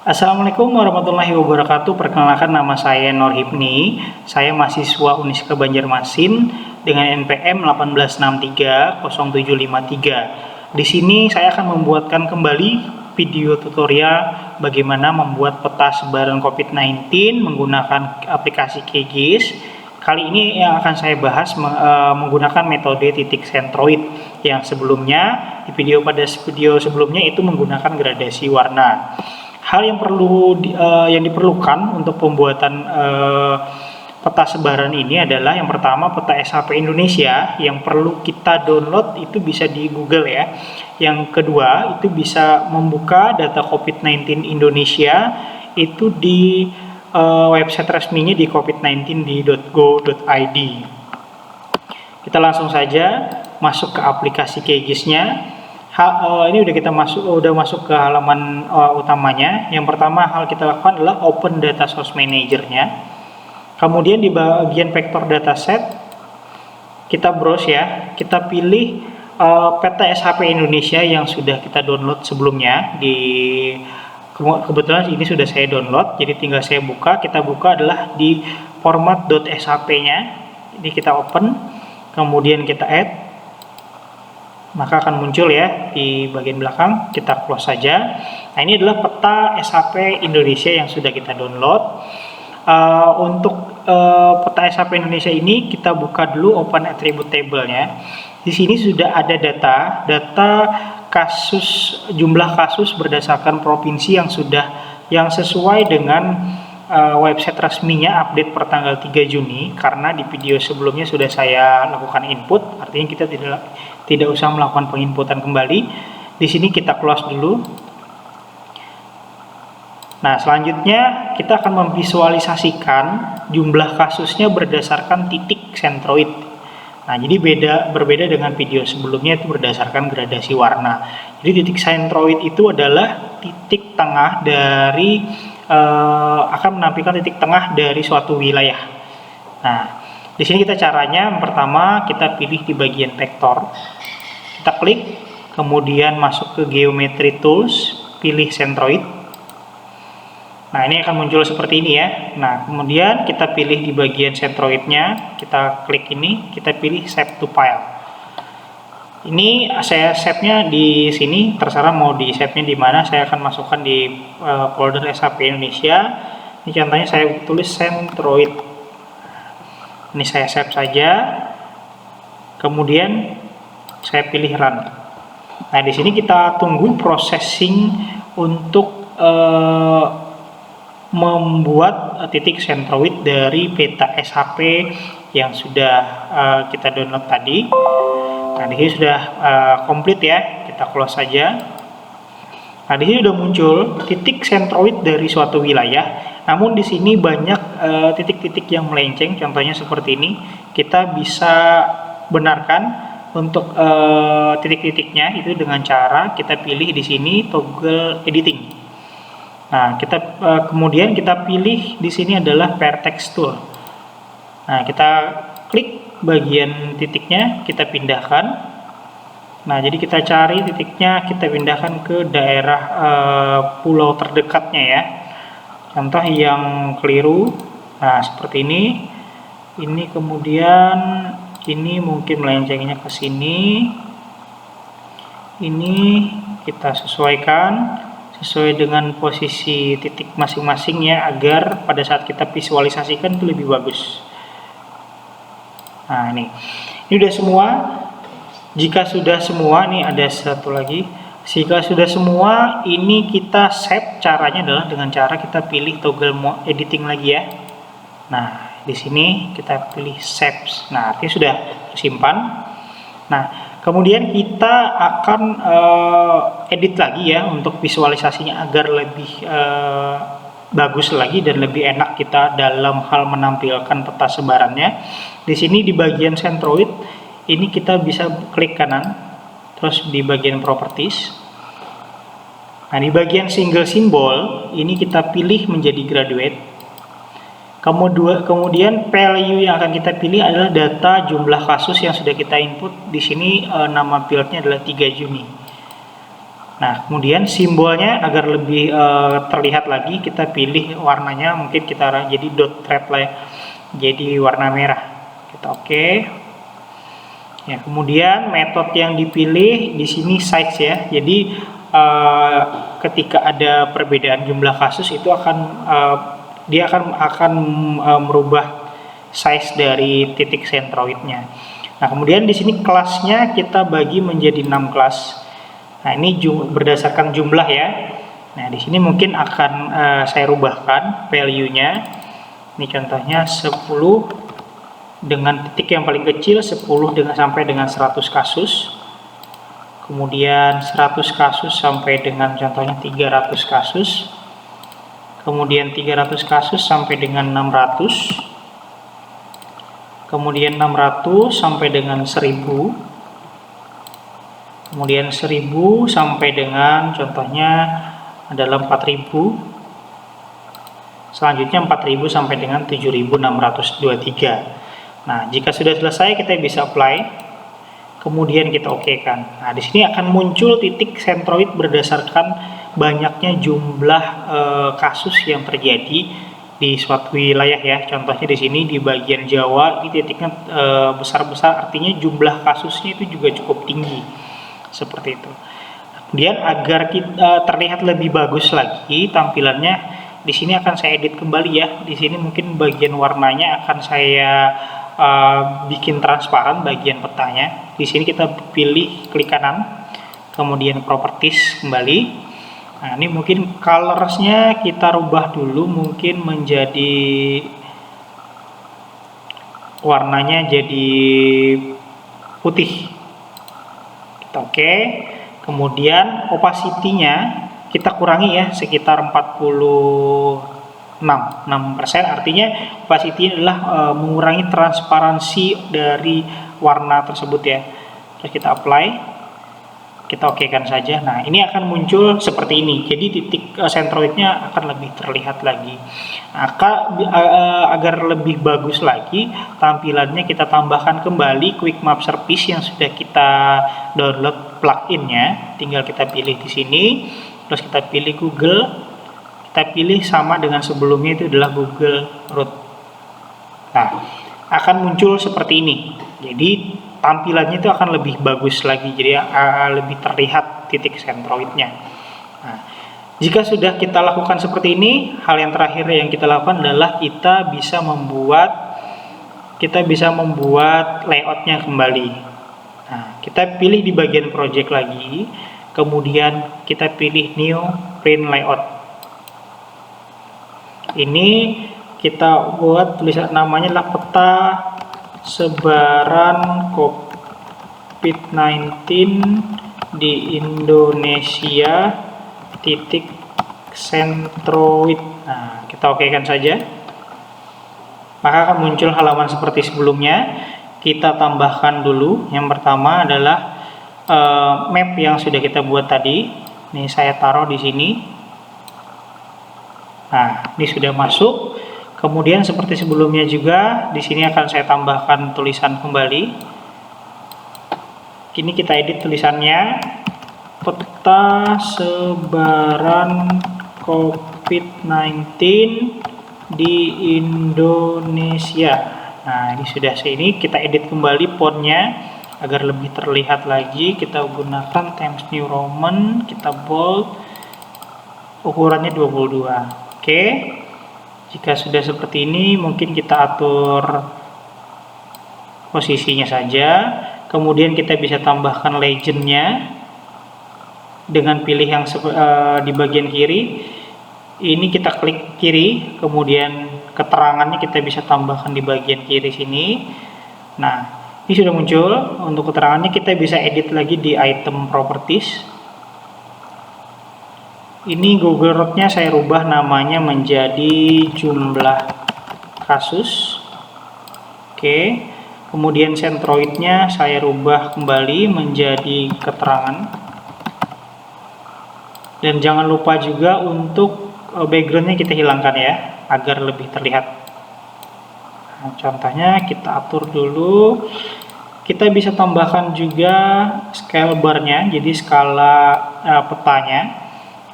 Assalamualaikum warahmatullahi wabarakatuh. Perkenalkan, nama saya Nur Hipni. Saya mahasiswa Uniska Banjarmasin dengan NPM 1863073. Di sini saya akan membuatkan kembali video tutorial bagaimana membuat peta sebaran COVID-19 menggunakan aplikasi QGIS. Kali ini yang akan saya bahas menggunakan metode titik sentroid yang sebelumnya di video sebelumnya itu menggunakan gradasi warna. Hal yang yang diperlukan untuk pembuatan peta sebaran ini adalah yang pertama peta SHP Indonesia yang perlu kita download itu bisa di Google ya. Yang kedua itu bisa membuka data COVID-19 Indonesia itu di website resminya di covid19.go.id. Kita langsung saja masuk ke aplikasi QGIS-nya. Ini udah masuk ke halaman utamanya. Yang pertama hal kita lakukan adalah open data source manager-nya. Kemudian di bagian vektor dataset kita browse ya. Kita pilih peta SHP Indonesia yang sudah kita download sebelumnya. Kebetulan ini sudah saya download, jadi tinggal saya buka. Kita buka adalah di format.shp-nya. Ini kita open, kemudian kita add. Maka akan muncul ya di bagian belakang. Kita close saja. Nah, ini adalah peta SHP Indonesia yang sudah kita download. Untuk peta SHP Indonesia ini kita buka dulu open attribute table-nya. Di sini sudah ada data jumlah kasus berdasarkan provinsi yang sesuai dengan website resminya update per tanggal 3 Juni. Karena di video sebelumnya sudah saya lakukan input, artinya kita tidak usah melakukan penginputan kembali. Di sini kita close dulu. Nah, selanjutnya kita akan memvisualisasikan jumlah kasusnya berdasarkan titik sentroid. Nah, jadi berbeda dengan video sebelumnya itu berdasarkan gradasi warna. Jadi titik sentroid itu adalah titik tengah dari akan menampilkan titik tengah dari suatu wilayah. Nah, di sini caranya yang pertama kita pilih di bagian vektor. Kita klik, kemudian masuk ke geometry tools, pilih sentroid. Nah, ini akan muncul seperti ini ya. Nah, kemudian kita pilih di bagian sentroidnya, kita klik ini, kita pilih save to file. Ini saya save-nya di sini, terserah mau di save-nya di mana. Saya akan masukkan di folder SHP Indonesia. Ini contohnya saya tulis sentroid. Ini saya save saja. Kemudian saya pilih run. Nah, di sini kita tunggu processing untuk membuat titik sentroid dari peta SHP yang sudah kita download tadi. Nah, di sini sudah komplit ya. Kita close saja. Nah, di sini sudah muncul titik sentroid dari suatu wilayah. Namun di sini banyak titik-titik yang melenceng. Contohnya seperti ini. Kita bisa benarkan untuk titik-titiknya itu dengan cara kita pilih di sini toggle editing. Nah, kemudian kita pilih di sini adalah vertex tool. Nah, kita klik bagian titiknya, kita pindahkan. Nah, jadi kita cari titiknya, kita pindahkan ke daerah pulau terdekatnya ya. Contoh yang keliru. Nah, seperti ini. Ini kemudian ini mungkin melencengnya ke sini. Ini kita sesuaikan sesuai dengan posisi titik masing-masing ya, agar pada saat kita visualisasikan itu lebih bagus. Nah, ini udah semua. Jika sudah semua, nih ada satu lagi. Jika sudah semua, ini kita save. Caranya adalah dengan cara kita pilih toggle editing lagi ya. Nah, di sini kita pilih save. Nah, artinya sudah tersimpan. Nah, kemudian kita akan edit lagi ya untuk visualisasinya agar lebih bagus lagi dan lebih enak kita dalam hal menampilkan peta sebarannya. Di sini di bagian sentroid ini kita bisa klik kanan, terus di bagian properties. Nah, di bagian single symbol ini kita pilih menjadi graduate. Kemudian value yang akan kita pilih adalah data jumlah kasus yang sudah kita input. Di sini nama fieldnya adalah 3 Juni. Nah, kemudian simbolnya agar lebih terlihat lagi, kita pilih warnanya, mungkin kita jadi dot thread lah ya, jadi warna merah. Kita oke. Ya, kemudian metode yang dipilih di sini size ya. Jadi ketika ada perbedaan jumlah kasus itu dia akan merubah size dari titik sentroidnya. Nah, kemudian di sini kelasnya kita bagi menjadi 6 kelas. Nah, ini berdasarkan jumlah ya. Nah, di sini mungkin akan saya rubahkan value-nya. Ini contohnya 10 dengan titik yang paling kecil, 10 sampai dengan 100 kasus. Kemudian 100 kasus sampai dengan contohnya 300 kasus. Kemudian 300 kasus sampai dengan 600. Kemudian 600 sampai dengan 1000. Kemudian 1000 sampai dengan contohnya adalah 4000. Selanjutnya 4000 sampai dengan 7623. Nah, jika sudah selesai kita bisa apply. Kemudian kita oke kan. Nah, di sini akan muncul titik sentroid berdasarkan banyaknya jumlah kasus yang terjadi di suatu wilayah ya. Contohnya di sini di bagian Jawa ini titiknya besar-besar, artinya jumlah kasusnya itu juga cukup tinggi. Seperti itu. Kemudian agar kita terlihat lebih bagus lagi tampilannya, di sini akan saya edit kembali ya. Di sini mungkin bagian warnanya akan saya bikin transparan bagian petanya. Di sini kita pilih klik kanan, kemudian properties kembali. Nah, ini mungkin colorsnya kita rubah dulu, mungkin menjadi warnanya jadi putih. Oke, kemudian opacity-nya kita kurangi ya sekitar 46%, artinya opacity adalah mengurangi transparansi dari warna tersebut ya. Terus kita apply, kita okekan saja. Nah, ini akan muncul seperti ini, jadi titik sentroidnya akan lebih terlihat lagi. Agar lebih bagus lagi tampilannya, kita tambahkan kembali Quick Map Service yang sudah kita download pluginnya. Tinggal kita pilih di sini, terus kita pilih Google, kita pilih sama dengan sebelumnya, itu adalah Google Root. Nah, akan muncul seperti ini. Jadi tampilannya itu akan lebih bagus lagi, jadi lebih terlihat titik sentroidnya. Nah, jika sudah kita lakukan seperti ini, hal yang terakhir yang kita lakukan adalah kita bisa membuat layoutnya kembali. Nah, kita pilih di bagian project lagi, kemudian kita pilih new print layout. Ini kita buat tulisan namanya adalah peta sebaran COVID-19 di Indonesia titik sentroid. Nah, kita okekan saja. Maka akan muncul halaman seperti sebelumnya. Kita tambahkan dulu. Yang pertama adalah map yang sudah kita buat tadi. Ini saya taruh di sini. Nah, ini sudah masuk. Kemudian seperti sebelumnya juga, di sini akan saya tambahkan tulisan kembali. Ini kita edit tulisannya, peta sebaran COVID-19 di Indonesia. Nah, ini sudah ini kita edit kembali fontnya agar lebih terlihat lagi. Kita gunakan Times New Roman, kita bold, ukurannya 22. Oke. Jika sudah seperti ini, mungkin kita atur posisinya saja. Kemudian kita bisa tambahkan legendnya dengan pilih yang di bagian kiri. Ini kita klik kiri, kemudian keterangannya kita bisa tambahkan di bagian kiri sini. Nah, ini sudah muncul. Untuk keterangannya kita bisa edit lagi di item properties. Ini Google Root-nya saya rubah namanya menjadi jumlah kasus. Oke. Kemudian sentroid-nya saya rubah kembali menjadi keterangan. Dan jangan lupa juga untuk background-nya kita hilangkan ya, agar lebih terlihat. Nah, contohnya kita atur dulu. kita bisa tambahkan juga scale bar-nya, jadi skala petanya,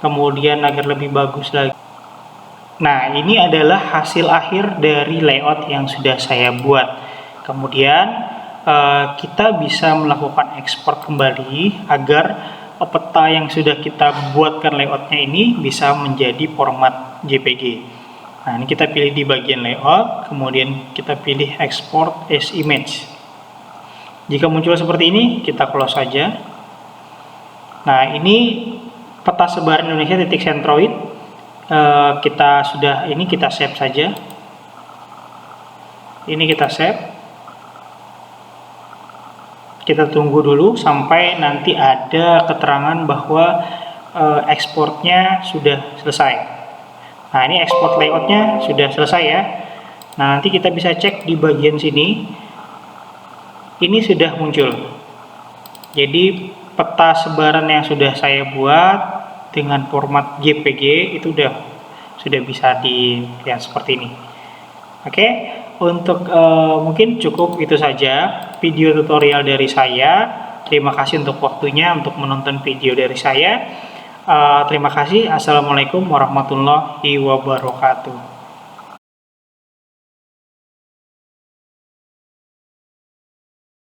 kemudian agar lebih bagus lagi. Nah, ini adalah hasil akhir dari layout yang sudah saya buat. Kemudian kita bisa melakukan ekspor kembali agar peta yang sudah kita buatkan layoutnya ini bisa menjadi format JPG. Nah, ini kita pilih di bagian layout, kemudian kita pilih export as image. Jika muncul seperti ini, kita close saja. Nah, ini peta sebaran Indonesia titik sentroid. Kita save saja. Ini kita save. Kita tunggu dulu sampai nanti ada keterangan bahwa ekspornya sudah selesai. Nah, ini export layoutnya sudah selesai ya. Nah, nanti kita bisa cek di bagian sini. Ini sudah muncul. Jadi peta sebaran yang sudah saya buat dengan format JPG itu sudah bisa dilihat seperti ini. Oke, untuk mungkin cukup itu saja video tutorial dari saya. Terima kasih untuk waktunya untuk menonton video dari saya. Terima kasih. Assalamualaikum warahmatullahi wabarakatuh.